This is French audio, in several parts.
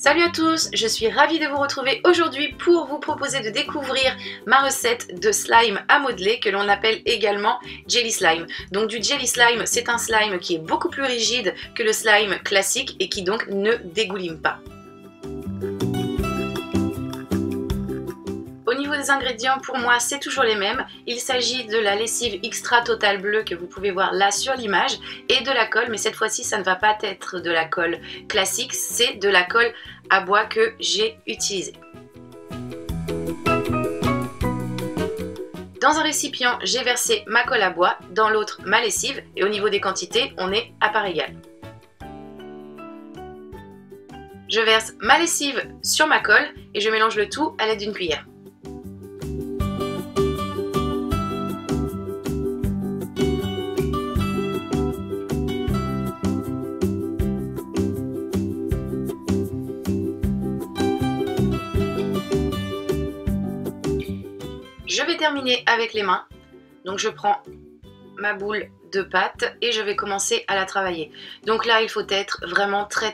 Salut à tous, je suis ravie de vous retrouver aujourd'hui pour vous proposer de découvrir ma recette de slime à modeler que l'on appelle également jelly slime. Donc du jelly slime, c'est un slime qui est beaucoup plus rigide que le slime classique et qui donc ne dégouline pas. Au niveau des ingrédients, pour moi, c'est toujours les mêmes. Il s'agit de la lessive Extra Total bleue que vous pouvez voir là sur l'image et de la colle, mais cette fois-ci, ça ne va pas être de la colle classique, c'est de la colle à bois que j'ai utilisée. Dans un récipient, j'ai versé ma colle à bois, dans l'autre ma lessive et au niveau des quantités, on est à part égale. Je verse ma lessive sur ma colle et je mélange le tout à l'aide d'une cuillère. Je vais terminer avec les mains, donc je prends ma boule de pâte et je vais commencer à la travailler. Donc là il faut être vraiment très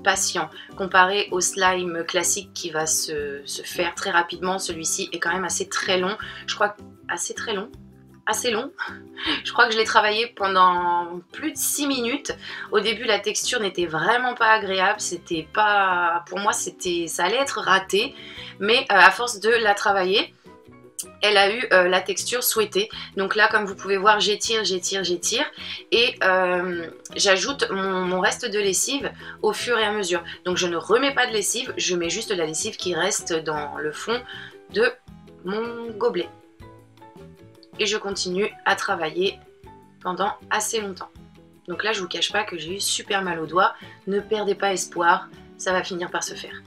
patient comparé au slime classique qui va se faire très rapidement. Celui-ci est quand même très long, je crois assez long. Je crois que je l'ai travaillé pendant plus de 6 minutes. Au début la texture n'était vraiment pas agréable, c'était pas, pour moi ça allait être raté, mais à force de la travailler, elle a eu la texture souhaitée. Donc là, comme vous pouvez voir, j'étire et j'ajoute mon reste de lessive au fur et à mesure. Donc je ne remets pas de lessive, je mets juste de la lessive qui reste dans le fond de mon gobelet. Et je continue à travailler pendant assez longtemps. Donc là, je vous cache pas que j'ai eu super mal aux doigts. Ne perdez pas espoir, ça va finir par se faire.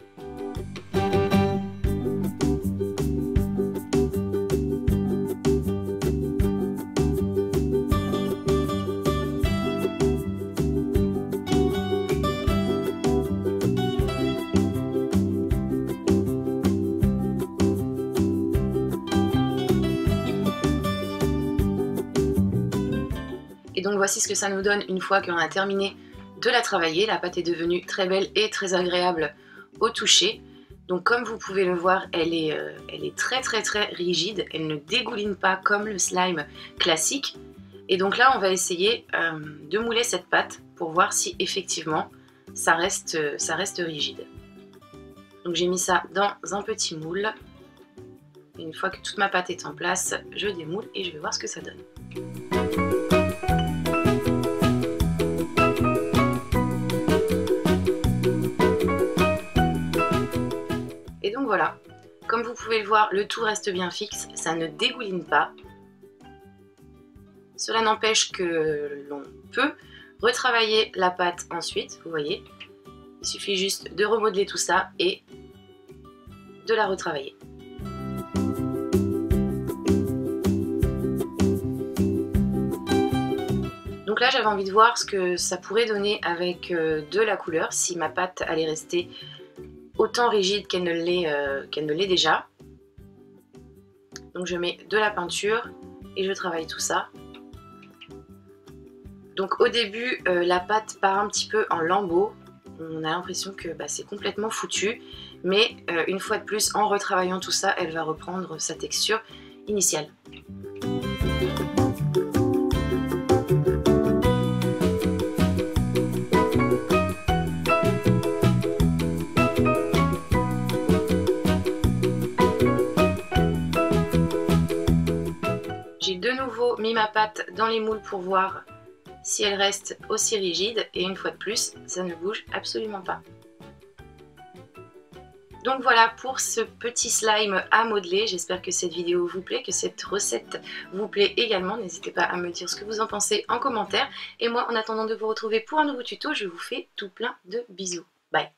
Et donc voici ce que ça nous donne une fois que l'on a terminé de la travailler. La pâte est devenue très belle et très agréable au toucher. Donc comme vous pouvez le voir, elle est très rigide. Elle ne dégouline pas comme le slime classique. Et donc là, on va essayer de mouler cette pâte pour voir si effectivement ça reste rigide. Donc j'ai mis ça dans un petit moule. Et une fois que toute ma pâte est en place, je démoule et je vais voir ce que ça donne. Et donc voilà, comme vous pouvez le voir, le tout reste bien fixe, ça ne dégouline pas. Cela n'empêche que l'on peut retravailler la pâte ensuite, vous voyez. Il suffit juste de remodeler tout ça et de la retravailler. Donc là, j'avais envie de voir ce que ça pourrait donner avec de la couleur, si ma pâte allait rester autant rigide qu'elle ne l'est déjà. Donc je mets de la peinture et je travaille tout ça. Donc au début, la pâte part un petit peu en lambeaux. On a l'impression que c'est complètement foutu. Mais une fois de plus, en retravaillant tout ça, elle va reprendre sa texture initiale. J'ai de nouveau mis ma pâte dans les moules pour voir si elle reste aussi rigide et une fois de plus, ça ne bouge absolument pas. Donc voilà pour ce petit slime à modeler. J'espère que cette vidéo vous plaît, que cette recette vous plaît également. N'hésitez pas à me dire ce que vous en pensez en commentaire. Et moi, en attendant de vous retrouver pour un nouveau tuto, je vous fais tout plein de bisous. Bye!